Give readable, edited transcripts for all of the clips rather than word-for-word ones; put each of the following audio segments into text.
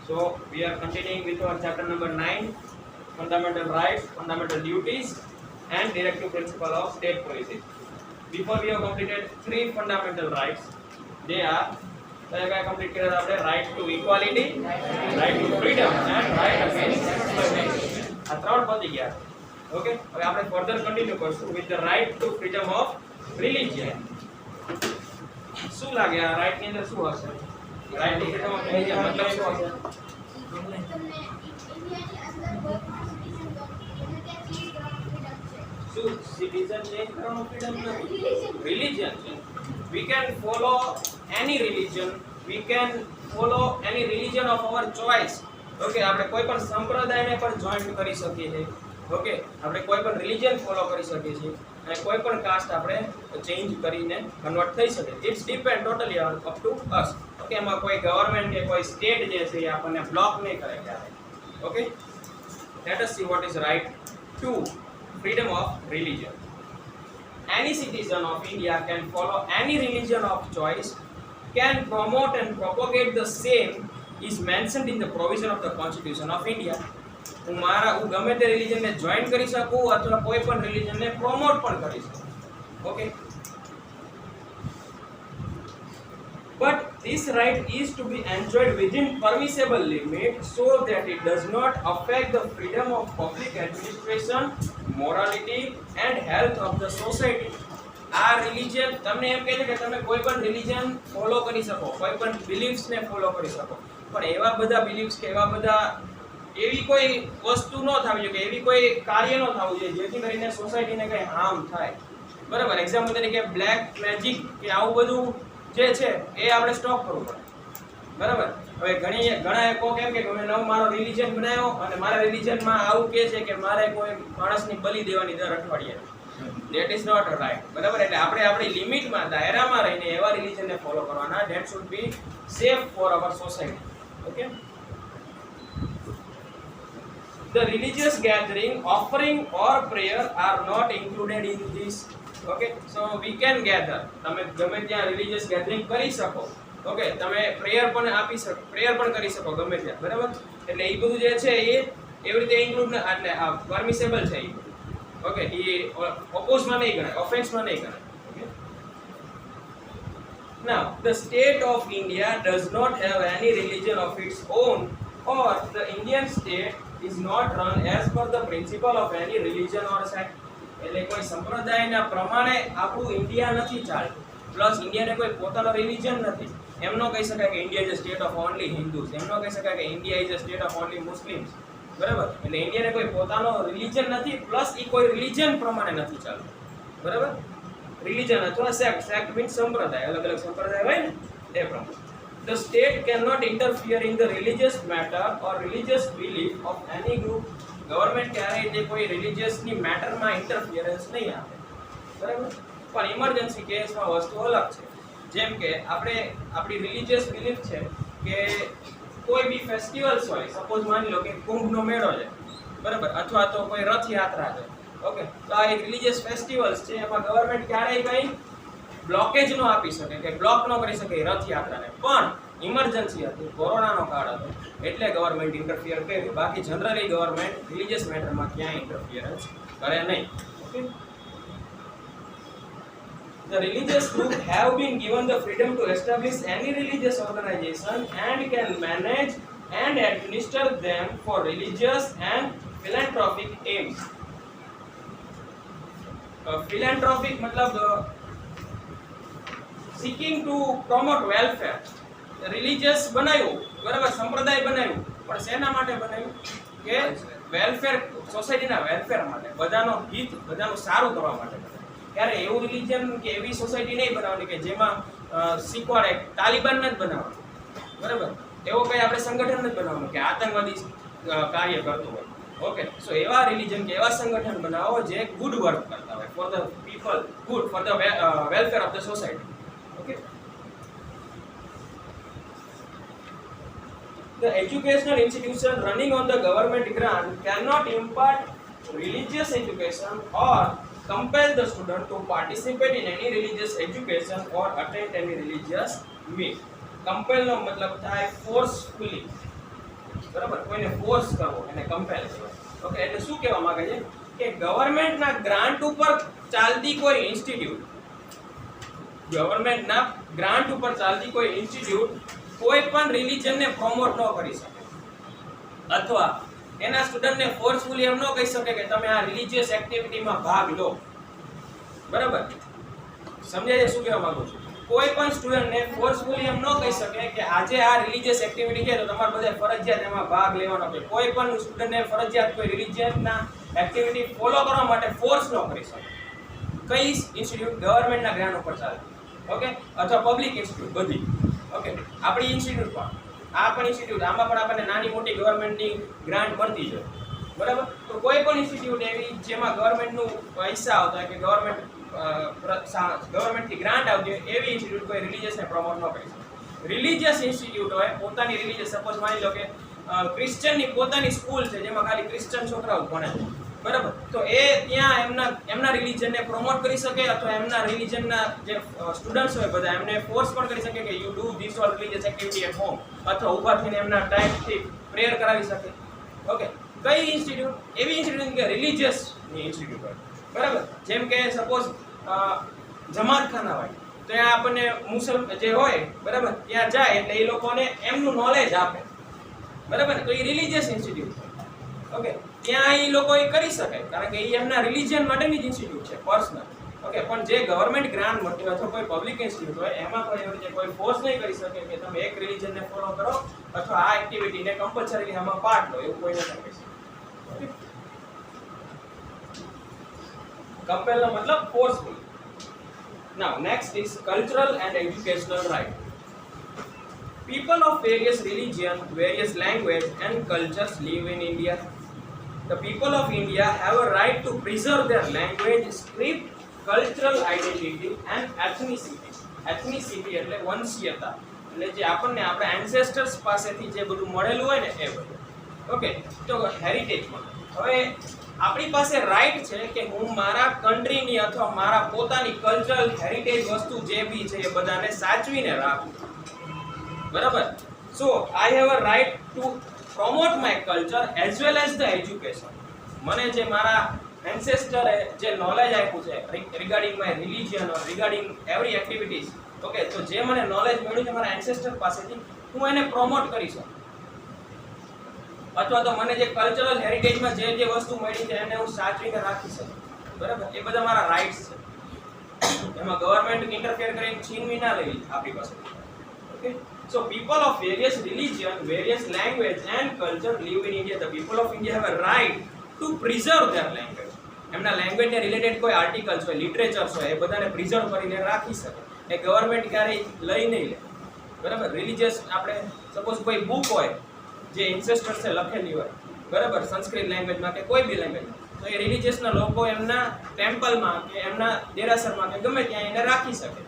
So we are continuing with our chapter number 9, fundamental rights, fundamental duties, and directive principle of state policy. Before we have completed 3 fundamental rights. They are completed right to equality, right to freedom, and right against exploitation. આ ત્રણ પતી ગયા. Okay, હવે આપણે further continue કરશું with the right to freedom of religion. શું લાગે આ રાઈટ ની અંદર શું હશે? Right to freedom of religion મતલબ શું હશે? શું સિટીઝન ચેન્જ કરવાનો ફ્રીડમ નથી? રિલીજન છે. We can follow any religion, we can follow any religion of our choice. Okay, આપણે કોઈ પણ સંપ્રદાયને પણ જોઈન કરી શકીએ છીએ. ઓકે, આપણે કોઈ પણ રિલીજન ફોલો કરી શકીએ છીએ અને કોઈ પણ કાસ્ટ આપણે ચેન્જ કરીને કન્વર્ટ થઈ શકે. It's depend totally up to us. Okay, એમાં કોઈ ગવર્નમેન્ટ કે કોઈ સ્ટેટ જે છે એ આપણને બ્લોક નહીં કરે ક્યારે. Okay, let us see what is right to freedom of religion. Any citizen of India can follow any religion of choice, can promote and propagate the same is mentioned in the provision of the Constitution of India. હું ગમે તે રિલીજનને join કરી શકું અથવા કોઈ પણ રિલીજનને promote પણ કરી શકું. Okay, but this right is to be enjoyed within permissible limit so that it does not affect the freedom of public administration, morality and health of the society. આ રિલીજન તમને એમ કહે છે કે તમે કોઈ પણ રિલીજન ફોલો કરી શકો, કોઈ પણ બિલીફ્સને ફોલો કરી શકો, પણ એવા બધા બિલીફ્સ કે એવા બધા એવી કોઈ વસ્તુ ન થવી જોઈએ કે એવી કોઈ કાર્ય ન થવું જોઈએ જેથી કરીને સોસાયટીને કંઈ હાર્મ થાય. બરાબર, એક્ઝામ્પલ તરીકે બ્લેક મેજિક કે આવું બધું જે છે એ આપણે સ્ટોપ કરવું પડે. બરાબર, હવે ઘણા કહો કેમ કે મેં મારો રિલીજન બનાવ્યો અને મારા રિલીજનમાં આવું કહે છે કે મારે કોઈ માણસની બલિ દેવાની દર અઠવાડિયે. That is not right. બરાબર, એટલે આપણે આપણી લિમિટમાં દાયરામાં રહીને એવા રિલીજનને ફોલો કરવાના that should be safe for our society. Okay, the religious gathering, offering or prayer are not included in this. Okay, so we can gather. તમે ગમે ત્યાં રિલીજિયસ ગેધરિંગ કરી શકો. ઓકે, તમે પ્રેયર પણ આપી શકો, પ્રેયર પણ કરી શકો ગમે ત્યાં. બરાબર, એટલે એ બધું જે છે એ એવી રીતે ઇન્ક્લુડ એટલે પરમિસેબલ છે એ. ઓકે, એ ઓપોઝમાં નહીં ગણાય, ઓફેન્સમાં નહીં ગણાય. Okay, now the state of India does not have any religion of its own, or the Indian state is not run as per the principle of any religion or sect. એટલે કોઈ સંપ્રદાયના પ્રમાણે આપણું India નથી ચાલતું. Plus ઇન્ડિયાને કોઈ પોતાનો religion નથી. એમ ન કહી શકાય કે India is a state of only Hindus, એમ ન કહી શકાય કે India is a state of only Muslims. બરાબર, એટલે ઇન્ડિયાને કોઈ પોતાનો રિલિજન નથી, પ્લસ એ કોઈ રિલિજન પ્રમાણે નથી ચાલતું. બરાબર, રિલિજન અથવા સેક્ટ. સેક્ટ મીન્સ સંપ્રદાય, અલગ અલગ સંપ્રદાય હોય ને એ પ્રમાણે. The state cannot interfere in the religious matter or religious belief of any group. Government ક્યારેય જે કોઈ રિલિજિયસની મેટરમાં ઇન્ટરફિયરન્સ નહીં આપે. બરાબર, પણ ઇમરજન્સી કેસમાં વસ્તુ અલગ છે. જેમ કે આપણી રિલિજિયસ બિલીફ છે કે કોઈ બી ફેસ્ટિવલ્સ હોય, સપોઝ માની લો કે કુંભનો મેળો છે. બરાબર, અથવા તો કોઈ રથયાત્રા છે. ઓકે, તો આ એક રિલિજિયસ ફેસ્ટિવલ્સ છે, એમાં ગવર્નમેન્ટ ક્યારેય કંઈ બ્લોકેજ ન આપી શકે કે બ્લોક ન કરી શકે રથયાત્રાને. પણ ઇમરજન્સી હતી, કોરોનાનો કાળ હતો, એટલે ગવર્નમેન્ટ ઇન્ટરફિયર કર્યું. બાકી જનરલી ગવર્નમેન્ટ રિલિજિયસ મેટરમાં ક્યાંય ઇન્ટરફિયરન્સ કરે નહીં. Okay, the religious group have been given the freedom to establish any religious organization and can manage and administer them for religious and philanthropic aims. Philanthropic मतलब seeking to promote welfare. Religious બનાવ્યું, બરાબર, સંપ્રદાય બનાવ્યું, પણ શેના માટે બનાવ્યું? કે વેલફેર, સોસાયટીના વેલફેર માટે, બધાનો હિત, બધાનું સારું કરવા માટે. ત્યારે એવું રિલિજન કે એવી સોસાયટી નહીં બનાવવાની કે જેમાં શીખવાડે તાલિબાન નથી બનાવવાનું. બરાબર, એવો કંઈ આપણે સંગઠન નથી બનાવવાનું કે આતંકવાદી કાર્ય કરતું હોય. ઓકે, સો એવા રિલિજન કે એવા સંગઠન બનાવો જે ગુડ વર્ક કરતા હોય for the people, good for the welfare of the society. Okay, the educational institution running on the government grant cannot impart religious education or compel the student to participate in any religious education or attend any religious meet. Compel નો મતલબ થાય forcefully. બરાબર, કોઈને force કરવો એને કમ્પેલ કહેવાય. Okay, એટલે શું કહેવા માંગે છે કે ગવર્મેન્ટના ગ્રાન્ટ ઉપર ચાલતી કોઈ ઇન્સ્ટિટ્યૂટ કોઈ પણ રિલિજનને પ્રમોટ ન કરી શકે અથવા એના સ્ટુડન્ટને ફોર્સફુલી એમ ન કહી શકે કે તમે આ રિલિજિયસ એક્ટિવિટીમાં ભાગ લો. બરાબર, સમજાય છે શું કહેવા માંગુ છું? કોઈ પણ સ્ટુડન્ટને ફોર્સફુલી એમ ન કહી શકે કે આજે આ રિલિજિયસ એક્ટિવિટી છે તો તમારે બધા ફરજિયાત એમાં ભાગ લેવાનો છે. કોઈ પણ સ્ટુડન્ટને ફરજિયાત કોઈ રિલિજિયસના એક્ટિવિટી ફોલો કરવા માટે ફોર્સ ન કરી શકે. કઈ ઇન્સ્ટિટ્યૂટ? ગવર્મેન્ટના ગ્રાન્ટ ઉપર ચાલતી, ઓકે, અથવા પબ્લિક ઇન્સ્ટિટ્યૂટ બધી. ઓકે, આપણી ઇન્સ્ટિટ્યૂટ પણ, આ પણ ઇન્સ્ટિટ્યૂટ, આમાં પણ આપણને નાની મોટી ગવર્મેન્ટની ગ્રાન્ટ મળતી છે. બરાબર, તો કોઈ પણ ઇન્સ્ટિટ્યૂટ એવી જેમાં ગવર્મેન્ટનું પૈસા આવતા હોય કે ગવર્મેન્ટથી ગ્રાન્ટ આવતી હોય એવી ઇન્સ્ટિટ્યૂટ કોઈ રિલિજિયસને પ્રમોટ ન કરી શકે. રિલિજિયસ ઇન્સ્ટિટ્યૂટ હોય પોતાની રિલિજિયસ, સપોઝ માની લો કે ક્રિશ્ચનની પોતાની સ્કૂલ છે જેમાં ખાલી ક્રિશ્ચન છોકરાઓ ભણે છે. બરાબર, તો એ ત્યાં એમના રિલિજનને પ્રમોટ કરી શકે અથવા એમના રિલિજનના જે સ્ટુડન્ટ્સ હોય બધા એમને ફોર્સ પણ કરી શકે કે you do this all religious activity eight home, અથવા ઊભા થઈને એમના ટાઈમથી પ્રેયર કરાવી શકે. ઓકે, કઈ ઇન્સ્ટિટ્યૂટ? એવી ઇન્સ્ટિટ્યૂટ કે રિલિજિયસની ઇન્સ્ટિટ્યૂટ હોય. બરાબર, જેમ કે સપોઝ જમાતખાના હોય, તો ત્યાં આપણને મુસલમાન જે હોય, બરાબર, ત્યાં જાય એટલે એ લોકોને એમનું નોલેજ આપે. બરાબર, તો એ રિલિજિયસ ઇન્સ્ટિટ્યૂટ. ઓકે, ત્યાં એ લોકો એ કરી શકે કારણ કે એ એમના રિલિજિયન માટેની જ ઇન્સ્ટિટ્યૂટ છે, પર્સનલ. ઓકે, પણ જે ગવર્મેન્ટ ગ્રાન્ટ મળતી હોય અથવા કોઈ પબ્લિક ઇન્સ્ટિટ્યૂટ હોય એમાં કોઈ એવી રીતે કોઈ ફોર્સ નહીં કરી શકે કે તમે એક રિલિજનને ફોલો કરો અથવા આ એક્ટિવિટીને કમ્પલસરી આમાં પાર્ટ લો, એવું કોઈ ન કરી શકે. ઓકે, compel નો મતલબ forceful. Now next is cultural and educational right. People of various religion, various language and cultures live in India. The people of India have a right to preserve their language, script, cultural identity and ethnicity. Ethnicity એટલે વંશીયતા, એટલે જે આપણને આપણા ancestors પાસેથી જે બધું મળેલું હોય ને એ બધું. ઓકે, તો હેરિટેજમાં હવે આપણી પાસે રાઈટ છે કે હું મારા કન્ટ્રીની અથવા મારા પોતાની કલ્ચરલ હેરિટેજ વસ્તુ જે બી છે એ બધાને સાચવીને રાખું. બરાબર, so I have a right to promote my culture as well as the education. મને જે મારા એન્સેસ્ટરે જે નોલેજ આપ્યું છે regarding my religion or regarding every activities, okay, તો જે મને નોલેજ મળ્યું છે મારા એન્સેસ્ટર પાસેથી હું એને પ્રમોટ કરી શકું. અથવા તો મને જે કલ્ચરલ હેરિટેજમાં જે જે વસ્તુ મળી છે એને હું સાચવીને રાખી શકું. બરાબર, એ બધા મારા રાઇટ્સ છે. એમાં ગવર્મેન્ટ ઇન્ટરફેર કરીને છીનવી ના લેવી આપણી પાસે. Okay, so people of various religion, various language and culture live in India. The people of India have a right to preserve their language. એમના લેંગ્વેજ ને રિલેટેડ કોઈ આર્ટિકલ્સ હોય, લિટરેચર્સ હોય, એ બધાને પ્રિઝર્વ કરીને રાખી શકે. એ ગવર્મેન્ટ ક્યારેય લઈ નહીં લે. બરાબર, રિલિજિયસ આપણે સપોઝ કોઈ બુક હોય જે એન્સેસ્ટર્સે લખેલી હોય, બરાબર, સંસ્કૃત લેંગ્વેજમાં કે કોઈ બી લેંગ્વેજમાં, તો એ રિલિજિયસના લોકો એમના ટેમ્પલમાં કે એમના દેરાસરમાં કે ગમે ત્યાં એને રાખી શકે.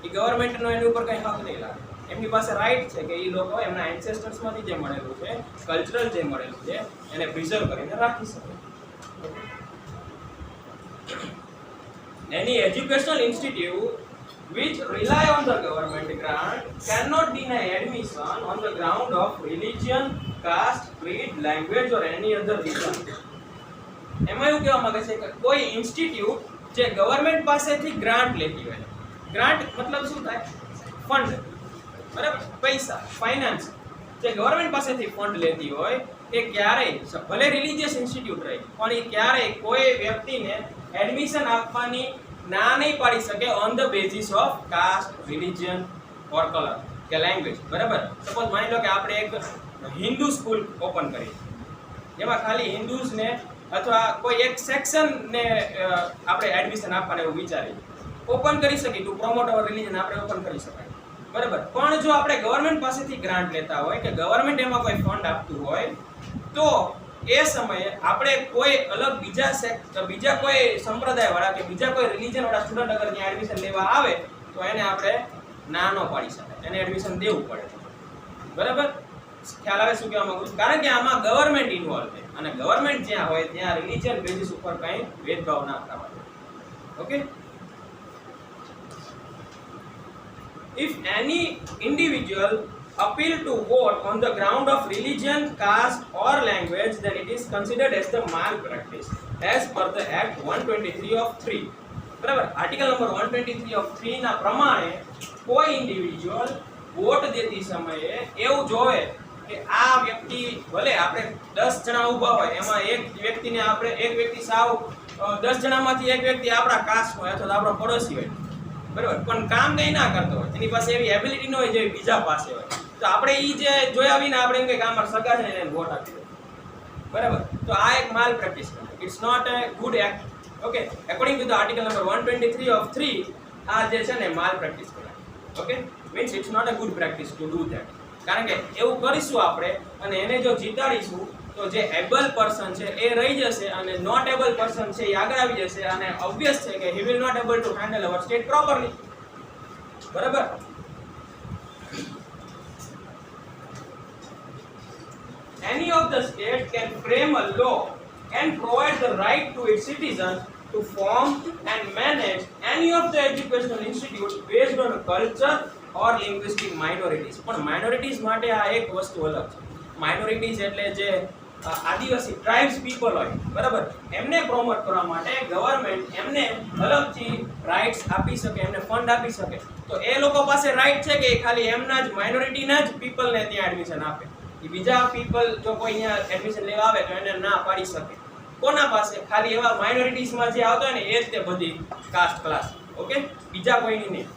એ ગવર્મેન્ટનો એની ઉપર કંઈ હક નહીં લાગે. એમની પાસે રાઈટ છે કે એ લોકો એમના એન્સેસ્ટર્સમાંથી જે મળેલું છે, કલ્ચરલ જે મળેલું છે એને પ્રિઝર્વ કરીને રાખી શકે. Any educational institute which rely on the government grant cannot deny admission on the ground of religion, caste, creed, language or any other reason. એમાં એવું કહેવા માંગે છે કે કોઈ ઇન્સ્ટિટ્યૂટ જે ગવર્મેન્ટ પાસેથી ગ્રાન્ટ લેતી હોય, ગ્રાન્ટ મતલબ શું થાય? ફંડ. બરાબર, પૈસા, ફાઇનાન્સ જે ગવર્મેન્ટ પાસેથી ફંડ લેતી હોય એ ક્યારેય ભલે રિલિજિયસ ઇન્સ્ટિટ્યૂટ રહે પણ એ ક્યારેય કોઈ વ્યક્તિને એડમિશન આપવાની ના નહીં પાડી શકે on the basis of cast, religion or colour કે લેંગ્વેજ. બરાબર, સપોઝ માની લો કે આપણે એક હિન્દુ સ્કૂલ ઓપન કરી જેમાં ખાલી હિન્દુઝને અથવા કોઈ એક સેક્શનને આપણે એડમિશન આપવાને એવું વિચારીએ, ઓપન કરી શકીએ ટુ પ્રમોટ અવર રિલિજન, આપણે ઓપન કરી શકાય. બરાબર, પણ જો આપણે ગવર્મેન્ટ પાસેથી ગ્રાન્ટ લેતા હોય કે ગવર્મેન્ટ એમાં કોઈ ફંડ આપતું હોય તો એ સમયે આપણે કોઈ અલગ બીજા કોઈ સંપ્રદાયવાળા કે બીજા કોઈ રિલિજનવાળા સ્ટુડન્ટ અગર ત્યાં એડમિશન લેવા આવે તો એને આપણે ના ન પાડી શકાય, એને એડમિશન દેવું પડે. બરાબર, ખ્યાલ આવે શું કહેવા માંગુ છું? કારણ કે આમાં ગવર્મેન્ટ ઇન્વોલ્વ છે અને ગવર્મેન્ટ જ્યાં હોય ત્યાં રિલિજન બેઝિસ ઉપર કંઈ ભેદભાવ ના થવા દે. Okay, if any individual appeal to vote on the ground of religion, caste or language, then it is considered as the malpractice as per the Act 123 of 3. બરાબર, આર્ટિકલ નંબર 123 ઓફ 3 ના પ્રમાણે કોઈ ઇન્ડિવિડ્યુઅલ વોટ દેતી સમયે એવું જોવે કે આ વ્યક્તિ, ભલે આપણે 10 જણા ઊભા હોય એમાં એક વ્યક્તિને આપણે એક વ્યક્તિ સાવ 10 જણામાંથી એક વ્યક્તિ આપણા કાસ્ટ હોય અથવા તો આપણો પડોશી હોય, બરાબર, પણ કામ કંઈ ના કરતો હોય, એની પાસે એવી એબિલિટી ન હોય જેવી બીજા પાસે હોય, તો આપણે ઈ જે જોયા વિના આપણે એમ કે અમાર સગા છે એને વોટ આપી દો, બરાબર, તો આ એક માલ પ્રેક્ટિસ છે. It's not a good act. Okay, according to the article number 123 of 3 આ જે છે ને માલ પ્રેક્ટિસ કહેવાય. Okay, means it's not a good practice to do that. કારણ કે એવું કરીશું આપણે અને એને જો જીતાડીશું તો જે એબલ પર્સન છે એ રહી જશે અને નોટ એબલ પર્સન છે એ આગળ આવી જશે અને ઓબ્વિયસ છે કે he will not able to handle our state properly. બરાબર. Any of the state can frame a law and provide the right to its citizens to form and manage any of the educational institutes based on culture or linguistic minorities. પણ minorities માટે આ એક વસ્તુ અલગ છે. minorities એટલે જે આદિવાસી tribes people હોય, બરાબર, એમને પ્રોમોટ કરવા માટે ગવર્મેન્ટ એમને અલગથી રાઇટ્સ આપી શકે, એમને ફંડ આપી શકે. તો એ લોકો પાસે રાઇટ છે કે ખાલી એમના જ માઇનોરિટીના જ પીપલને ત્યાં એડમિશન આપે, બીજા પીપલ જો કોઈ અહીંયા એડમિશન લેવા આવે તો એને ના પાડી શકે. કોના પાસે? ખાલી એવા માઇનોરિટીઝમાં જે આવતા હોય ને એ જ તે બધી કાસ્ટ ક્લાસ. ઓકે, બીજા કોઈની નહીં.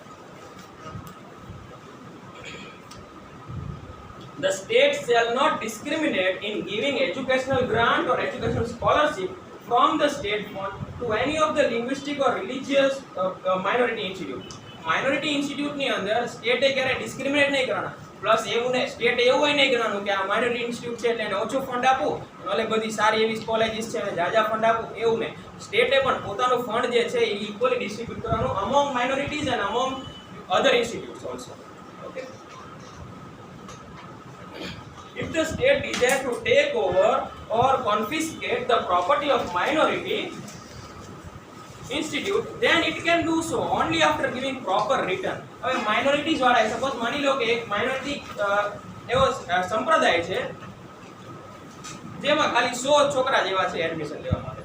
The state shall not discriminate in giving educational grant or educational scholarship from the state fund to any of the linguistic or religious minority institute. Minority institute ની અંદર સ્ટેટે ક્યારે ડિસ્ક્રિમિનેટ નહીં કરવાના. Plus એવું ને સ્ટેટ એવું હોય નહીં કરવાનું કે આ માઇનોરિટી ઇન્સ્ટિટ્યૂટ છે એટલે એને ઓછું ફંડ આપું, એટલે બધી સારી એવી કોલેજીસ છે એને જાજા ફંડ આપું, એવું નહીં. સ્ટેટે પણ પોતાનું ફંડ જે છે એ ઇક્વલી ડિસ્ટ્રીબ્યુટ કરવાનું among minorities and among other institutes also. Okay, if the state desire to take over or confiscate the property of minority institute, then it can do so only after giving proper return. હવે minorities વાળા, suppose માની લો કે એક minority એવો સંપ્રદાય છે જેમાં ખાલી 100 છોકરા જેવા છે એડમિશન લેવા માટે,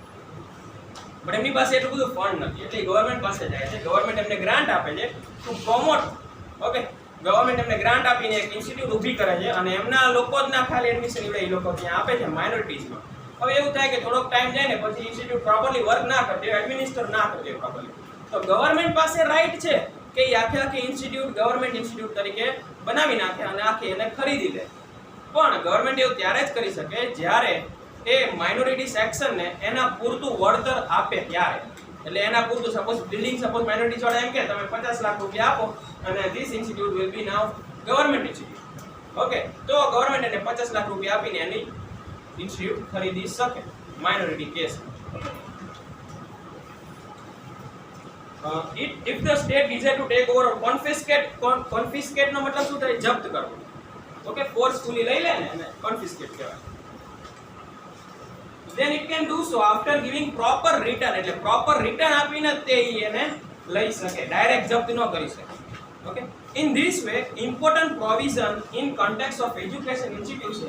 પણ એમની પાસે એટલું બધું ફંડ નથી, એટલે ગવર્મેન્ટ પાસે જાય છે. ગવર્મેન્ટ એમને ગ્રાન્ટ આપે છે ટુ પ્રોમોટ. ઓકે, ગવર્મેન્ટ એમને ગ્રાન્ટ આપીને એક ઇન્સ્ટિટ્યૂટ ઊભી કરે છે અને એમના લોકો જ ના ખાલી એડમિશન એ લોકો ત્યાં આપે છે માઇનોરિટીઝમાં. હવે એવું થાય કે થોડોક ટાઈમ જાય ને પછી ઇન્સ્ટિટ્યૂટ પ્રોપરલી વર્ક ના કરતી, એડમિનિસ્ટર ના કરતી પ્રોપરલી, તો ગવર્મેન્ટ પાસે રાઈટ છે કે એ આખી ઇન્સ્ટિટ્યૂટ ગવર્મેન્ટ ઇન્સ્ટિટ્યૂટ તરીકે બનાવી નાખે અને આખી એને ખરીદી લે. પણ ગવર્મેન્ટ એવું ત્યારે જ કરી શકે જ્યારે એ માઇનોરિટી સેક્શનને એના પૂરતું વળતર આપે ત્યારે. એટલે એના પૂરતું, સપોઝ બિલ્ડિંગ, સપોઝ માઇનોરિટી વાળા એમ કે તમે 50 લાખ રૂપિયા આપો અને this institute will be now government institute. Okay, તો ગવર્મેન્ટ એને 50 લાખ રૂપિયા આપીને એની ઇન્સ્ટિટ્યૂટ ખરીદી શકે minority case. if the state desire to take over or confiscate નો મતલબ શું થાય? જપ્ત કરવું. ઓકે, ફોર્સફુલી લઈ લે ને એને confiscate કહેવાય. then it can do so after giving proper return, એટલે proper return આપીને તે એને લઈ શકે, ડાયરેક્ટ જપ્ત ન કરી શકે. Okay, in this way important provision in context of education institutes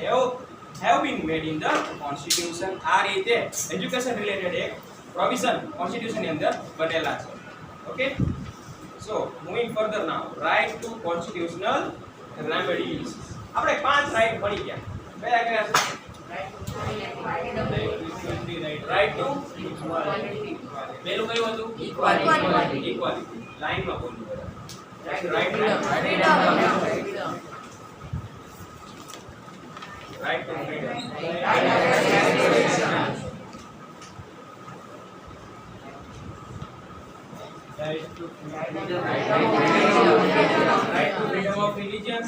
have been made in the constitution. આ રીતે એજ્યુકેશન રિલેટેડ એક પ્રોવિઝન કોન્સ્ટિટ્યુશન ની અંદર બનેલા છે. Okay, so moving further now, right to constitutional remedies. આપણે 5 રાઈટ ભણી ગયા. કયા કયા છે? Right to equality. પહેલું કયું હતું? ઇક્વાલિટી. લાઈનમાં બોલવું. Right to freedom. Right to freedom. Right to freedom of religion.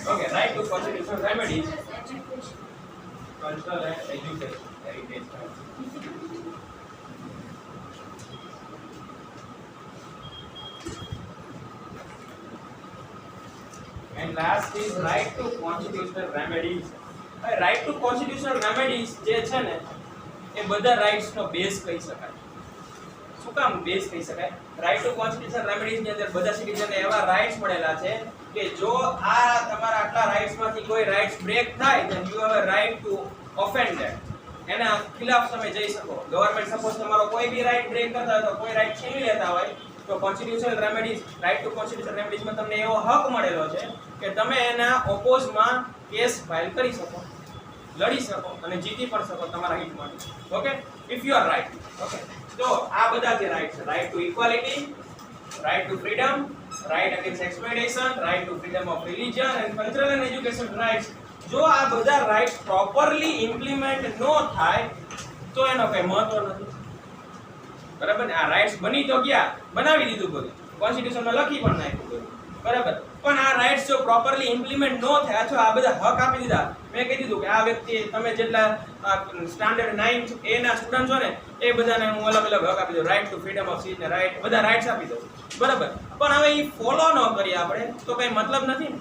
Okay, right to constitutional remedies, cultural and education, heritage. and last is right to constitutional remedies. હવે right to constitutional remedies જે છે ને એ બધા rights નો base કહી શકાય. શું કામ base કહી શકાય? right to constitutional remedies ની અંદર બધા સિટીઝનને એવા રાઇટ્સ મળેલા છે કે જો આ તમારા આટલા રાઇટ્સ માંથી કોઈ રાઇટ્સ બ્રેક થાય then you have a right to offend that. એના ખિલાફ તમે જઈ શકો. ગવર્નમેન્ટ સપોઝ તમારો કોઈ બી રાઇટ બ્રેક કરતા હોય તો કોઈ રાઇટ છીનવી લેતા હોય તો constitutional remedies right to constitutional રેમેડીઝમાં તમને એવો હક મળેલો છે કે તમે એના ઓપોઝમાં કેસ ફાઇલ કરી શકો, લડી શકો અને જીતી પણ શકો તમારા હિત માટે. Okay, if you are right. Okay, તો આ બધા જે રાઇટ છે, right to equality, right to freedom, right against exploitation, right to freedom of religion and cultural and education rights, જો આ બધા રાઇટ્સ પ્રોપરલી ઇમ્પ્લિમેન્ટ ન થાય તો એનો કઈ મહત્વ નથી. બરાબર ને? આ રાઇટ્સ બની તો ગયા, બનાવી દીધું બધું, કોન્સ્ટિટ્યુશનમાં લખી પણ નાખ્યું બધું, બરાબર, પણ આ રાઇટ્સ જો પ્રોપરલી ઇમ્પ્લિમેન્ટ ન થાય અથવા આ બધા હક આપી દીધા, મેં કહી દીધું કે આ વ્યક્તિ તમે જેટલા સ્ટાન્ડર્ડ 9 એ ના સ્ટુડન્ટ છો ને એ બધાને હું અલગ અલગ હક આપી દઉં, right to freedom of speech ને રાઇટ, બધા રાઇટ્સ આપી દઉં, બરાબર, પણ હવે એ ફોલો ન કરીએ આપણે તો કઈ મતલબ નથી ને.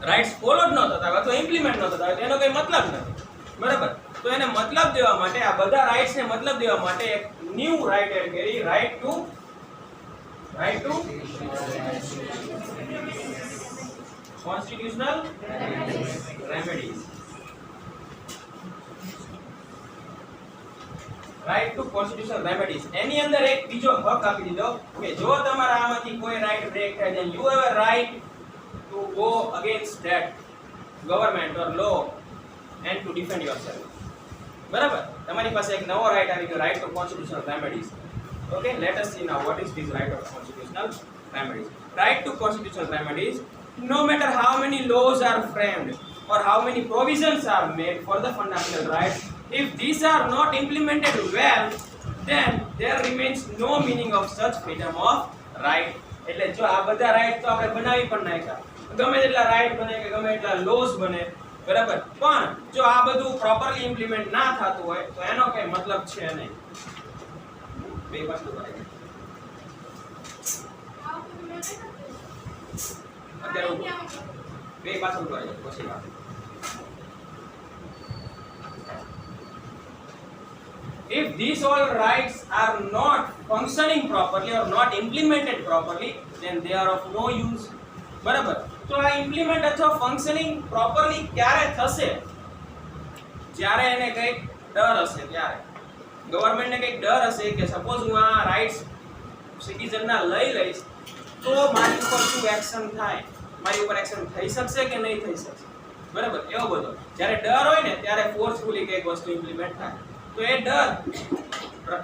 રાઇટ્સ ફોલો જ ન થતા હોય અથવા ઇમ્પ્લિમેન્ટ ન થતા હોય તો એનો કઈ મતલબ નથી, બરાબર. તો એને મતલબ દેવા માટે, આ બધા રાઇટ્સ ને મતલબ દેવા માટે એક ન્યૂ રાઇટ એડ કરી, right to constitutional remedies. Right to constitutional remedies એની અંદર એક બીજો હક આપી દીધો કે જો તમારા આમાંથી કોઈ રાઇટ બ્રેક થાય then you have a right to go against that government or law and to defend yourself. બરાબર, તમારી પાસે એક નવો રાઇટ આવી ગયો, right to constitutional remedies. Okay, let us see now what is this right of constitutional remedies. Right to constitutional remedies, no matter how many laws are framed or how many provisions are made for the fundamental rights, if these are not implemented well, then there remains no meaning of such freedom of right. એટલે જો આ બધા right તો આપણે બનાવી પણ નાખ્યા, ગમે તેટલા રાઇટ બને કે ગમે એટલા લોસ બને, બરાબર, પણ જો આ બધું પ્રોપરલી ઇમ્પ્લિમેન્ટ ના થતું હોય તો એનો કઈ મતલબ છે નહીં. બે પાછું કરાય અત્યારે બે પાછું કરાય પછી વાત. If these all rights are not functioning properly or not implemented properly, then they are of no use. બરાબર, તો આ ઇમ્પ્લિમેન્ટ અથવા ફંક્શનિંગ પ્રોપરલી ક્યારે થશે? જ્યારે એને કંઈક ડર હશે, ત્યારે ગવર્નમેન્ટને કંઈક ડર હશે કે સપોઝ હું આ રાઇટ્સ સિટીઝનના લઈ લઈશ તો મારી ઉપર શું એક્શન થાય, મારી ઉપર એક્શન થઈ શકશે કે નહીં થઈ શકશે, બરાબર, એવો બધો જ્યારે ડર હોય ને ત્યારે ફોર્સફુલી કંઈક વસ્તુ ઇમ્પ્લિમેન્ટ થાય. તો એ ડર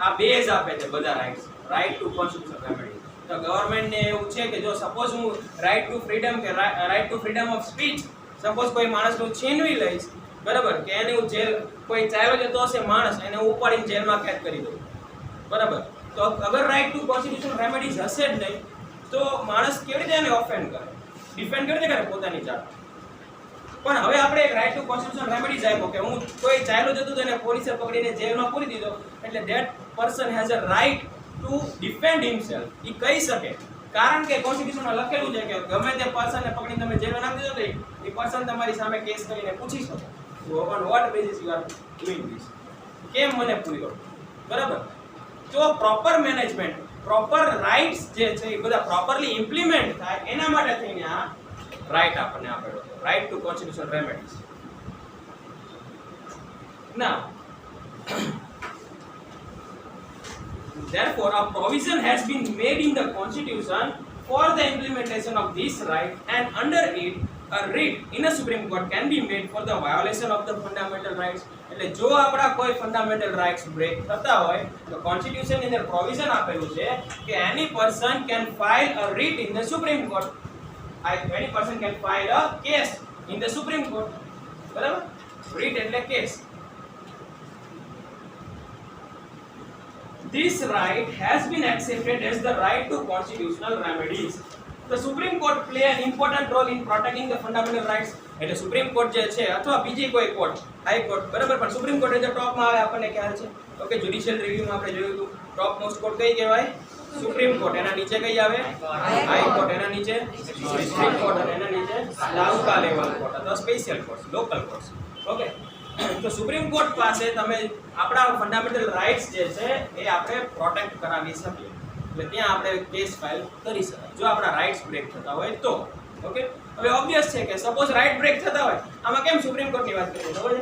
આ બેઝ આપે છે બધા rights, right to constitutional remedy. તો ગવર્નમેન્ટને એવું છે કે જો સપોઝ હું રાઇટ ટુ ફ્રીડમ કે right to freedom of speech suppose કોઈ માણસનું છીનવી લઈશ, બરાબર, કે એને હું જેલ, કોઈ ચાલ્યો જતો હશે માણસ, એને ઉપાડીને જેલમાં કેદ કરી દઉં, બરાબર, તો અગર રાઇટ ટુ કોન્સ્ટિટ્યુશનલ રેમેડીઝ હશે જ નહીં તો માણસ કેવી રીતે એને ઓફેન્ડ કરે, ડિફેન્ડ કેવી રીતે કરે પોતાની જાત. પણ હવે આપણે એક રાઇટ ટુ કોન્સ્ટિટ્યુશનલ રેમેડીઝ આપ્યો કે હું કોઈ ચાલ્યો જતો તો એને પોલીસે પકડીને જેલમાં પૂરી દીધો, એટલે that person has a right to defend himself. એ કહી શકે, કારણ કે કોન્સ્ટિટ્યુશનમાં લખેલું છે કે ગમે તે પર્સનને પકડીને તમે જેલમાં નાખી દીધો તો એ પર્સન તમારી સામે કેસ કરીને પૂછી શકો on vote basis you are doing this, કેમ મને પૂર્યો, બરાબર. તો પ્રોપર મેનેજમેન્ટ, પ્રોપર રાઇટ્સ જે છે એ બધા પ્રોપરલી ઇમ્પ્લિમેન્ટ થાય એના માટે થઈને આ રાઇટ આપણને આપેલો છે, right to constitutional remedies. Now therefore a provision has been made in the constitution for the implementation of this right, and under it a writ in a supreme court can be made for the violation of the fundamental rights. એટલે જો આપડા કોઈ fundamental rights break થતા હોય તો constitution ની અંદર provision આપેલું છે કે any person can file a writ in the supreme court. Any person can file a case in the supreme court, બરાબર, writ એટલે case. This right has been accepted as the right to constitutional remedies. The Supreme Court play an important role in protecting the fundamental rights. એટલે supreme court જે છે અથવા બીજી કોઈ court, high court, બરાબર, પણ સુપ્રીમ કોર્ટ જે ટોપમાં આવે આપણને ખ્યાલ છે. ઓકે, જ્યુડિશિયલ રિવ્યુમાં આપણે જોયું હતું ટોપ મોસ્ટ કોર્ટ કઈ કહેવાય? સુપ્રીમ કોર્ટ, એના નીચે કઈ આવે હાઈ કોર્ટ, એના નીચે ડિસ્ટ્રિક્ટ કોર્ટ, અને એના નીચે તાલુકા લેવલ કોર્ટ અથવા special court, local court. Okay, તો સુપ્રીમ કોર્ટ પાસે તમે આપણા ફંડામેન્ટલ રાઇટ્સ જે છે એ આપણે પ્રોટેક્ટ કરાવી શકીએ, એટલે ત્યાં આપણે કેસ ફાઇલ કરી શકાય જો આપણા રાઇટ્સ બ્રેક થતા હોય તો. ઓકે, હવે ઓબ્વિયસ છે કે સપોઝ રાઇટ બ્રેક થતા હોય, આમાં કેમ સુપ્રીમ કોર્ટની વાત કરીએ ખબર છે?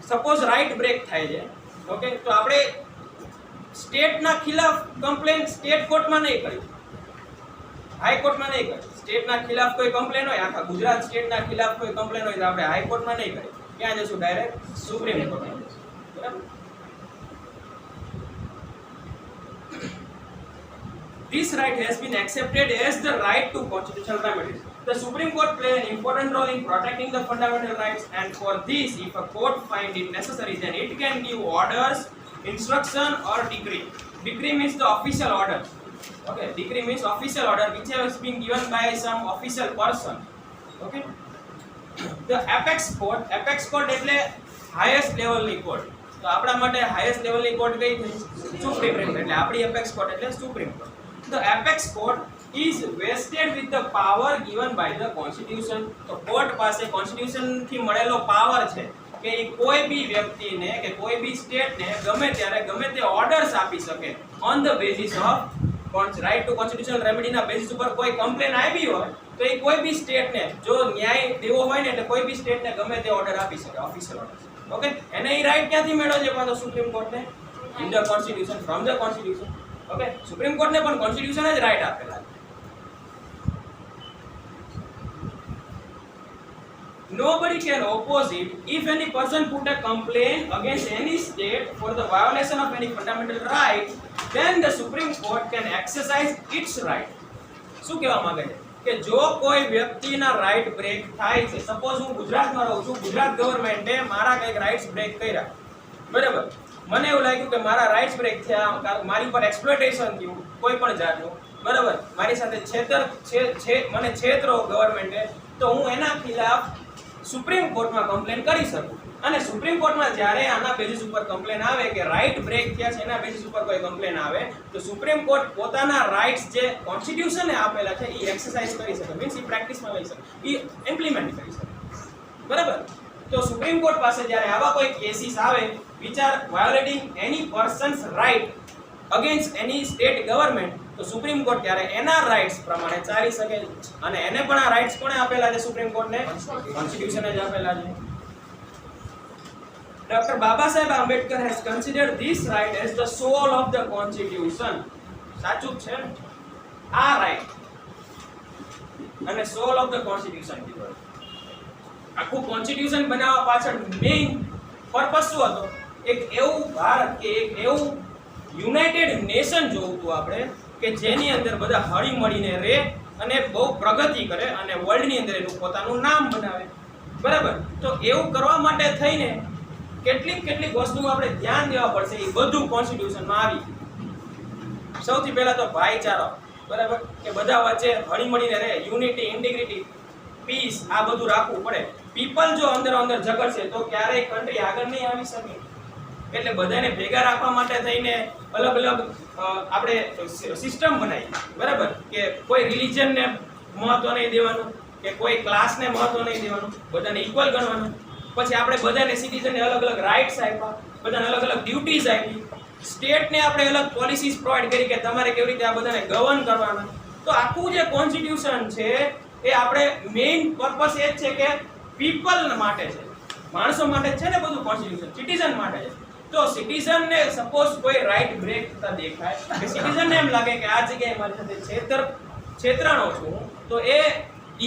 સપોઝ રાઇટ બ્રેક થાય છે, ઓકે, તો આપણે સ્ટેટના ખિલાફ કમ્પ્લેન સ્ટેટ કોર્ટમાં નહીં કરી, હાઈ કોર્ટમાં નહીં કરી. સ્ટેટના ખિલાફ કોઈ કમ્પ્લેન હોય, આખા ગુજરાત સ્ટેટના ખિલાફ કોઈ કમ્પ્લેન હોય તો આપણે હાઈ કોર્ટમાં નહીં કરી, ક્યાં જશું? ડાયરેક્ટ સુપ્રીમ કોર્ટમાં જશું. બરાબર? This right has been accepted as the right to constitutional remedies. The Supreme Court play an important role in protecting the fundamental rights, and for this, if a court find it necessary, then it can give orders, instruction or decree. Decree means the official order. Okay, decree means official order which has been given by some official person. Okay. The apex court એટલે highest level ની court. તો આપણા માટે highest level ની court કઈ થઈ? Supreme Court. એટલે આપણી apex court એટલે Supreme Court. The apex court is vested with the power given by the constitution. તો કોર્ટ પાસે કોન્સ્ટિટ્યુશન થી મળેલો પાવર છે કે કોઈ બી વ્યક્તિને કે કોઈ બી સ્ટેટને ગમે ત્યારે ગમે તે ઓર્ડર્સ આપી શકે on the basis of right to constitutional રેમેડીના બેઝિસ ઉપર કોઈ કમ્પ્લેન આવી હોય તો એ કોઈ બી સ્ટેટને જો ન્યાય દેવો હોય ને એટલે કોઈ બી સ્ટેટને ગમે તે ઓર્ડર આપી શકે, ઓફિશિયલ ઓર્ડર. ઓકે, એને એ રાઇટ ક્યાંથી મેળવ્યો છે? પાછો સુપ્રીમ કોર્ટને, in the constitution, from the constitution. Okay, Supreme કોર્ટને પણ કોન્સ્ટિટ્યુશન જ રાઇટ આપેલા છે. Nobody can oppose it if any person put a complaint against any state for the violation of any fundamental right, then the Supreme Court can exercise its right. શું કહેવા માંગે છે કે જો કોઈ વ્યક્તિના રાઇટ બ્રેક થાય છે, સપોઝ હું ગુજરાતમાં રહું છું, ગુજરાત ગવર્મેન્ટે મારા કંઈક રાઇટ્સ બ્રેક કર્યા, બરાબર, મને એવું લાગ્યું કે મારા રાઇટ્સ બ્રેક થયા, મારી પર એક્સપ્લોઇટેશન થયું કોઈ પણ જાતનું, બરાબર, મારી સાથે મને છેતરો ગવર્મેન્ટે, તો હું એના ખિલાફ સુપ્રીમ કોર્ટમાં કમ્પ્લેન કરી શકું. અને સુપ્રીમ કોર્ટમાં જ્યારે આના બેઝિસ ઉપર કમ્પ્લેન આવે કે રાઇટ બ્રેક થયા છે એના બેઝિસ ઉપર કોઈ કમ્પ્લેન આવે તો સુપ્રીમ કોર્ટ પોતાના રાઇટ્સ જે કોન્સ્ટિટ્યુશને આપેલા છે એ એક્સરસાઇઝ કરી શકે, મીન્સ એ પ્રેક્ટિસમાં લઈ શકે, એ ઇમ્પ્લિમેન્ટ કરી શકે. બરાબર? તો સુપ્રીમ કોર્ટ પાસે જ્યારે આવા કોઈ કેસીસ આવે which are violating any persons right against any state government, તો સુપ્રીમ કોર્ટ ત્યારે એના રાઇટ્સ પ્રમાણે ચાલી શકે. અને એને પણ આ રાઇટ્સ કોણે આપેલા છે? સુપ્રીમ કોર્ટને કોન્સ્ટિટ્યુશને જ આપેલા છે. Dr. Baba Saheb Ambedkar has considered this right as the soul of the constitution. સાચું છે ને? આ રાઇટ અને સોલ ઓફ ધ કોન્સ્ટિટ્યુશન કીધું. આખું કોન્સ્ટિટ્યુશન બનાવવા પાછળ મેઇન પર્પસ શું હતો? એક એવું ભારત કે એક એવું યુનાઇટેડ નેશન જોવું આપણે કે જેની અંદર બધા હળી મળીને રહે અને બહુ પ્રગતિ કરે અને વર્લ્ડની અંદર એનું પોતાનું નામ બનાવે. બરાબર? તો એવું કરવા માટે થઈને કેટલીક વસ્તુમાં આપણે ધ્યાન દેવા પડશે. એ બધું કોન્સ્ટિટ્યુશનમાં આવી. સૌથી પહેલા તો ભાઈચારો, બરાબર, કે બધા વચ્ચે હળી મળીને રહે, યુનિટી, ઇન્ટિગ્રિટી, પીસ, આ બધું રાખવું પડે. પીપલ જો અંદર ઝઘડશે તો ક્યારેય કન્ટ્રી આગળ નહીં આવી શકે. એટલે બધાને ભેગા રાખવા માટે થઈને અલગ અલગ આપણે સિસ્ટમ બનાવી, બરાબર, કે કોઈ રિલિજનને મહત્વ નહીં દેવાનું કે કોઈ ક્લાસને મહત્વ નહીં દેવાનું, બધાને ઇક્વલ ગણવાનું. પછી આપણે બધાને સિટીઝનને અલગ અલગ રાઇટ્સ આપ્યા, બધાને અલગ અલગ ડ્યુટીઝ આપી, સ્ટેટને આપણે અલગ પોલિસીસ પ્રોવાઈડ કરી કે તમારે કેવી રીતે આ બધાને ગવર્ન કરવાના. તો આખું જે કોન્સ્ટિટ્યુશન છે એ આપણે મેઇન પર્પસ એ જ છે કે પીપલ માટે છે, માણસો માટે છે ને બધું કોન્સ્ટિટ્યુશન, સિટીઝન માટે છે. તો સિટીઝનને સપોઝ કોઈ રાઇટ બ્રેક થતા દેખાય કે સિટીઝનને એમ લાગે કે આ જગ્યાએ મારી સાથે છેતરાણો છું, તો એ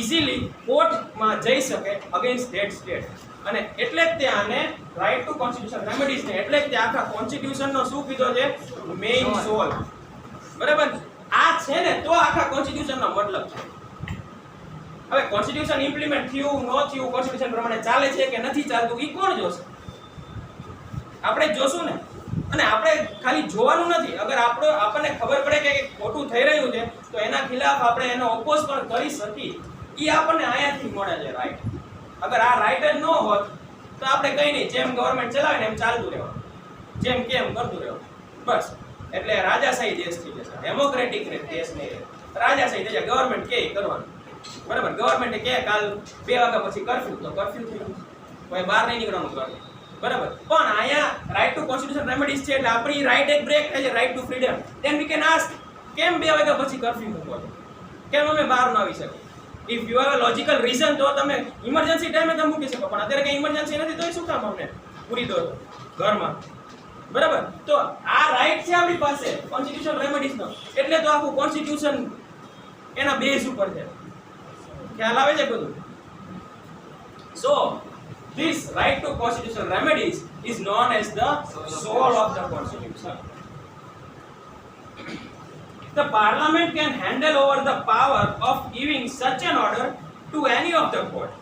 ઇઝીલી કોર્ટમાં જઈ શકે અગેન્સ્ટ ધેટ સ્ટેટ. અને એટલે જ ત્યાં રાઇટ ટુ કોન્સ્ટિટ્યુશન રેમેડીઝ ને એટલે જ ત્યાં આખા કોન્સ્ટિટ્યુશનનો શું કીધો છે? મેઇન સોલ. બરાબર? આ છે ને તો આખા કોન્સ્ટિટ્યુશનનો મતલબ છે. હવે કોન્સ્ટિટ્યુશન ઇમ્પ્લિમેન્ટ થયું ન થયું, કોન્સ્ટિટ્યુશન પ્રમાણે ચાલે છે કે નથી ચાલતું, એ કોણ જોશે? આપણે જોશું ને. અને આપણે ખાલી જોવાનું નથી, અગર આપણને ખબર પડે કે ખોટું થઈ રહ્યું છે તો એના ખિલાફ આપણે એનો ઓપોઝ પણ કરી શકીએ. એ આપણને અહીંયાથી મળે છે રાઈટ. અગર આ રાઈટ જ ન હોત તો આપણે કંઈ નહીં, જેમ ગવર્મેન્ટ ચલાવે ને એમ ચાલતું રહેવાનું, જેમ કેમ કરતું રહેવાનું, બસ. એટલે રાજાશાહી દેશ થઈ જશે, ડેમોક્રેટિક દેશ નહીં, રાજાશાહી થઈ જાય. ગવર્મેન્ટ કે કરવાનું, બરાબર. ગવર્મેન્ટ કે કાલ 2 વાગ્યા પછી કરફ્યુ, તો કરફ્યુ થઈ ગયું, કોઈ બહાર નહીં નીકળવાનું ઘરથી, બરાબર. પણ અહીંયા રાઇટ ટુ કોન્સ્ટિટ્યુશન રેમેડીઝ છે, એટલે આપણી રાઇટ એક બ્રેક થાય છે, right to freedom. Then we can ask કેમ 2 વાગ્યા પછી કરફ્યુ મૂકો છો, કેમ અમે બહાર ન આવી શકીએ? If you have a logical reason તો તમે ઇમરજન્સી ટાઈમે તમે મૂકી શકો, પણ અત્યારે કઈ ઇમરજન્સી નથી તો શું કામ અમને પૂરી દો ઘરમાં, બરાબર. તો આ રાઈટ છે આપણી પાસે કોન્સ્ટિટ્યુશન રેમેડીઝ નો, એટલે તો આખું કોન્સ્ટિટ્યુશન એના બેઝ ઉપર છે. ખ્યાલ આવે છે બધું? સો this right to constitutional remedies is known as the soul of the constitution. The parliament can handle over the power of giving such an order to any of the court.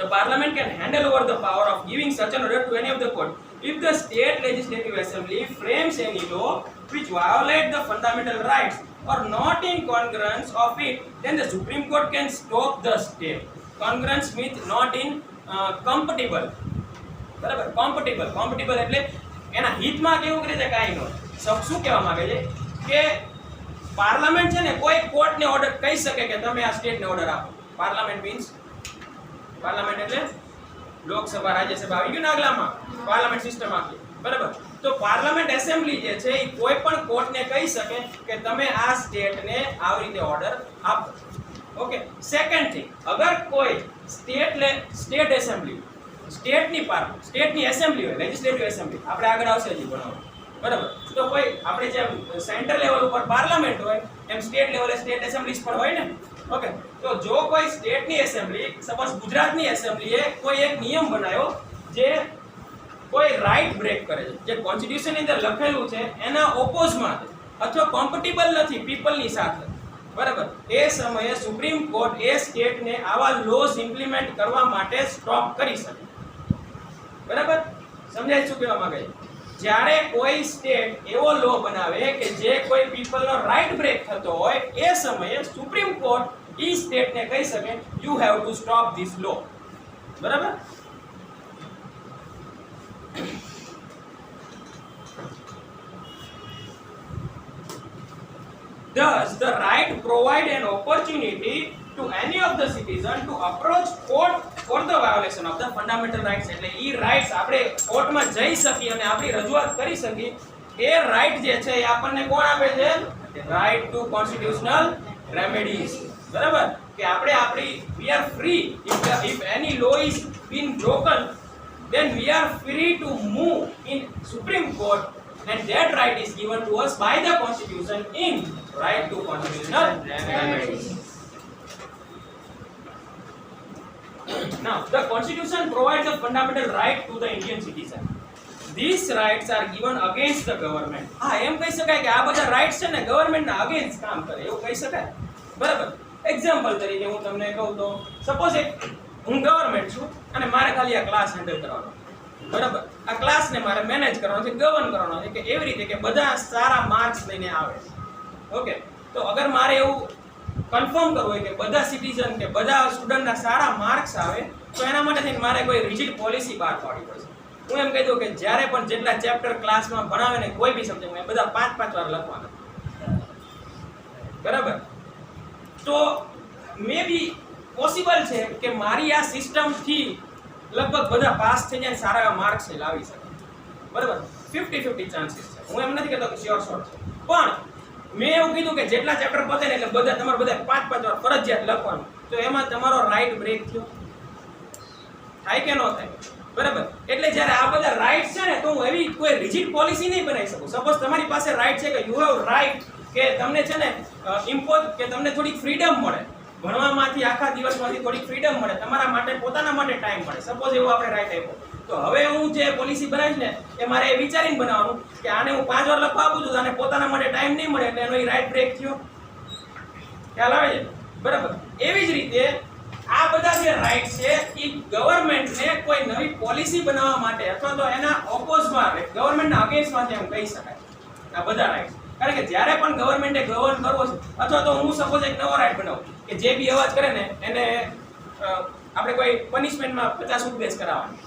The parliament can handle over the power of giving such an order to any of the court. If the state legislative assembly frames any law which violate the fundamental rights or not in congruence of it, then the Supreme Court can stop the state. Congruence means not in compatible. બરાબર. compatible એટલે એના હિતમાં કેવું કરે છે કાઈ નો. શું કહેવા માંગે છે કે પાર્લામેન્ટ છે ને કોઈ કોર્ટને ઓર્ડર કહી શકે કે તમે આ સ્ટેટને ઓર્ડર આપો. પાર્લામેન્ટ મીન્સ, પાર્લામેન્ટ એટલે લોકસભા રાજ્યસભા આવી ગયું ને આગલામાં, પાર્લામેન્ટ સિસ્ટમ આખી, બરાબર. તો પાર્લામેન્ટ એસેમ્બલી જે છે એ કોઈ પણ કોર્ટને કહી શકે કે તમે આ સ્ટેટને આવી રીતે ઓર્ડર આપો. ઓકે. સેકન્ડ થિંગ, અગર કોઈ સ્ટેટ એસેમ્બલી, સ્ટેટની એસેમ્બલી હોય, લેજિસ્લેટિવ એસેમ્બલી, આપણે આગળ આવશે હજી ભણવાનું, બરાબર. તો કોઈ આપણે જેમ સેન્ટ્રલ લેવલ ઉપર પાર્લામેન્ટ હોય એમ સ્ટેટ લેવલે સ્ટેટ એસેમ્બલીઝ પણ હોય ને. ઓકે. તો જો કોઈ સ્ટેટની એસેમ્બલી, સપોઝ ગુજરાતની એસેમ્બલીએ કોઈ એક નિયમ બનાવ્યો જે કોઈ રાઈટ બ્રેક કરે છે, જે કોન્સ્ટિટ્યુશનની અંદર લખેલું છે એના ઓપોઝમાં અથવા કોમ્પેટિબલ નથી પીપલની સાથે, બરાબર, એ સમયે સુપ્રીમ કોર્ટ એ સ્ટેટને આવા લોઝ ઇમ્પ્લિમેન્ટ કરવા માટે સ્ટોપ કરી શકે. બરાબર. સમજાય શું કહેવા માંગે છે? જ્યારે કોઈ સ્ટેટ એવો લો બનાવે કે જે કોઈ પીપલનો રાઈટ બ્રેક થતો હોય એ સમયે સુપ્રીમ કોર્ટ ઈ સ્ટેટને કહી શકે you have to stop this law. બરાબર. Thus, the right provide an opportunity to any of the citizen to approach court for the violation of the fundamental rights. એટલે ઈ rights આપણે કોર્ટમાં જઈ શકીએ અને આપણી રજૂઆત કરી શકીએ. એ રાઇટ જે છે એ આપણને કોણ આપે છે? Right to constitutional remedies. બરાબર. કે આપણે આપણી we are free if any law is been broken, then we are free to move in Supreme Court, and that right is given to us by the Constitution in right to constitutional remedies. Now, the Constitution provides a fundamental right to the Indian citizen. These rights are given against the government. એમ કહી શકાય કે આ બધા rights છે ને ગવર્મેન્ટના against કામ કરે, એવું કહી શકાય. બરાબર. એક્ઝામ્પલ તરીકે હું તમને કહું તો સપોઝ હું ગવર્મેન્ટ છું અને મારે ખાલી આ ક્લાસ હેન્ડલ કરવાનો, બરાબર. આ ક્લાસને મારે મેનેજ કરવાનો છે, ગવર્ન કરવાનો છે કે એવી રીતે કે બધા સારા માર્ક્સ લઈને આવે. ઓકે. તો અગર મારે એવું કન્ફર્મ કરવું હોય કે બધા સિટીઝન કે બધા સ્ટુડન્ટના સારા માર્ક્સ આવે તો એના માટે થઈને મારે કોઈ રિજિડ પોલિસી બહાર પાડવી પડશે. હું એમ કહી દઉં કે જ્યારે પણ જેટલા ચેપ્ટર ક્લાસમાં ભણાવે ને કોઈ બી સબ્જેક્ટમાં બધા 5-5 વાર લખવાના, બરાબર. તો મે બી પોસિબલ છે કે મારી આ સિસ્ટમથી લગભગ બધા પાસ થઈ જાય, સારા એવા માર્ક્સ લાવી શકે, બરાબર. 50-50 ચાન્સીસ છે. હું એમ નથી કહેતો કે શ્યોર શોર્ટ છે, પણ મેં એવું કીધું કે જેટલા ચેપ્ટર પતે ને એટલે બધા તમારે બધા 5-5 વાર ફરજિયાત લખવાનું. તો એમાં તમારો રાઈટ બ્રેક થયો, થાય કે ન થાય? બરાબર. એટલે જ્યારે આ બધા રાઇટ્સ છે ને તો હું એવી કોઈ રિજિડ પોલિસી નહીં બનાવી શકું. સપોઝ તમારી પાસે રાઇટ છે કે યુ હેવ રાઇટ કે તમને છે ને ઇમ્પોઝ કે તમને થોડીક ફ્રીડમ મળે, ભણવામાંથી આખા દિવસમાંથી થોડીક ફ્રીડમ મળે, તમારા માટે પોતાના માટે ટાઈમ મળે. સપોઝ એવું આપણે રાઇટ આપ્યો, તો હવે હું જે પોલિસી બનાવીશ ને એ મારે એ વિચારીને બનાવવાનું કે આને હું 5 વાર લખવા આપું છું, આને પોતાના માટે ટાઈમ નહીં મળે એટલે એનો એ રાઇટ બ્રેક થયો. ખ્યાલ આવે છે? બરાબર. એવી જ રીતે આ બધા જે રાઇટ છે એ ગવર્મેન્ટને કોઈ નવી પોલિસી બનાવવા માટે અથવા તો એના ઓપોઝમાં ગવર્મેન્ટના અગેન્સ્ટમાં એમ કહી શકાય આ બધા રાઇટ્સ. કારણ કે જ્યારે પણ ગવર્મેન્ટે ગવર્ન કરવો છે અથવા તો હું સપોઝ એક નવો રાઇટ બનાવું કે જે બી અવાજ કરે ને એને આપણે કોઈ પનિશમેન્ટમાં 50 ઉપદેશ કરાવવાની,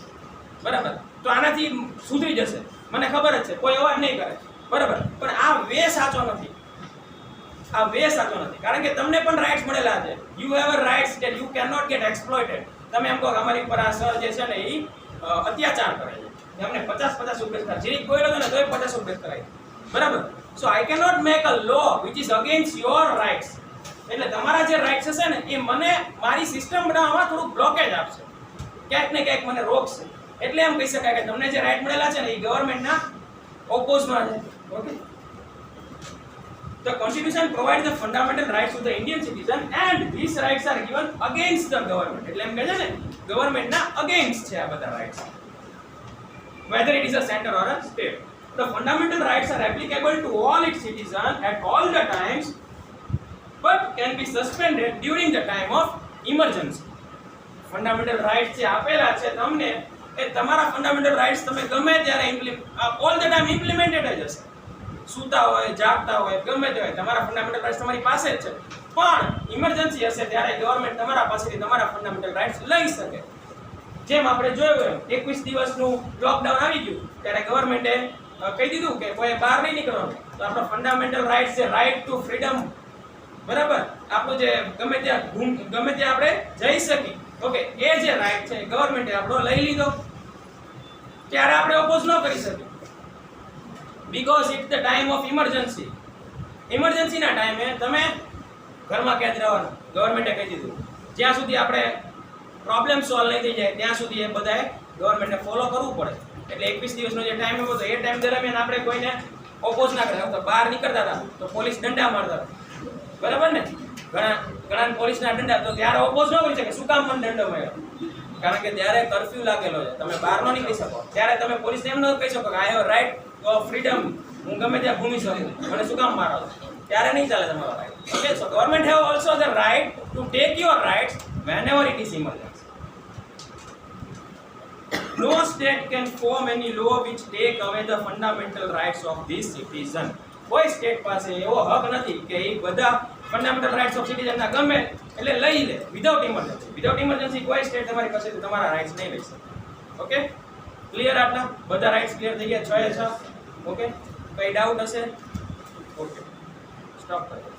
બરાબર. તો આનાથી સુધરી જશે. મને ખબર જ છે, કોઈ અવાજ નહીં કરે, બરાબર, પણ આ વે સાચો નથી. આ વે સાચો નથી, કારણ કે તમને પણ રાઇટ્સ મળેલા છે. You have a rights that you can not get exploited. તમે એમ કહો કે અમારી પર આ સર જે છે ને એ અત્યાચાર કરે છે, અમને 50 રૂપિયા થાય, જે કોઈ લોકો ને તોય 50 રૂપિયા કરાય, બરાબર. So I can not make a law which is against your rights. એટલે તમારા જે રાઇટ્સ હશે ને એ મને મારી સિસ્ટમ બનાવવામાં થોડુંક બ્લોકેજ આપશે, ક્યાંક ને ક્યાંક મને રોકશે. એટલે એમ કહી શકાય કે તમને જે રાઇટ મળેલા છે ને એ ગવર્નમેન્ટના ઓપોઝમાં છે. Okay, The Constitution provides the fundamental rights to the Indian citizen and these rights are given against the government. એટલે એમ કહે છે ને ગવર્નમેન્ટ ના અગેન્સ્ટ છે આ બધા rights, whether it is a center or a state. The fundamental rights are applicable to all its citizens at all the times but can be suspended during the time of emergency. Fundamental rights જે આપેલા છે તમને એ તમારા fundamental rights તમે ગમે ત્યારે all the time implemented જ હશે. સૂતા હોય, જાગતા હોય, ગમે તે હોય, તમારા ફંડામેન્ટલ રાઇટ્સ તમારી પાસે જ છે. પણ ઇમરજન્સી હશે ત્યારે ગવર્નમેન્ટ તમારા પાસેથી તમારા ફંડામેન્ટલ રાઇટ્સ લઈ શકે. જેમ આપણે જોયું એમ 21 દિવસનું લોકડાઉન આવી ગયું ત્યારે ગવર્નમેન્ટે કહી દીધું કે કોઈ બહાર નહીં નીકળવાનું. તો આપણો ફંડામેન્ટલ રાઇટ્સ છે, રાઇટ ટુ ફ્રીડમ, બરાબર, આપણું જે ગમે ત્યાં આપણે જઈ શકીએ, ઓકે, એ જે રાઇટ છે ગવર્નમેન્ટે આપણો લઈ લીધો. ત્યારે આપણે ઓપોઝ ન કરી શકીએ because it's the time of emergency. Emergency ના ટાઈમે તમે ઘરમાં કેદ રહેવાનું ગવર્નમેન્ટે કહી દીધું. જ્યાં સુધી આપણે પ્રોબ્લેમ સોલ્વ નહીં થઈ જાય ત્યાં સુધી એ બધાએ ગવર્નમેન્ટને ફોલો કરવું પડે. એટલે 21 દિવસનો જે ટાઈમ હતો એ ટાઈમ દરમિયાન આપણે કોઈને ઓપોઝ ના કરતા, બહાર નીકળતા હતા તો પોલીસ દંડા મારતા હતા, બરાબર ને. ઘણા પોલીસના દંડા, તો ત્યારે ઓપોઝ ન કરી શકે. શું કામ મને દંડો મળ્યો? કારણ કે ત્યારે કર્ફ્યુ લાગેલો છે, તમે બહાર ન નીકળી શકો. ત્યારે તમે પોલીસને એમ ન કહી શકો કે I have right of freedom, હું ગમે ત્યાં ઘૂમી શકું, મને શું કામ મારો? ત્યારે નહીં ચાલે તમારો right. Okay, so government have also the right to take your rights whenever it is emergency. No state can form any law which take away the fundamental rights of this citizen. કોઈ state પાસે એવો હક નથી કે એ બધા fundamental rights of citizen ના ગમે એટલે લઈ લે વિધાઉટ ઇમરજન્સી. વિધાઉટ ઇમરજન્સી કોઈ સ્ટેટ તમારી પાસેથી તમારા રાઇટ્સ નહીં લઈ શકે. Okay, clear? આટલા બધા રાઇટ્સ ક્લિયર થઈ ગયા? 6 એ 6. ઓકે, કઈ ડાઉટ હશે? ઓકે, સ્ટોપ કરો.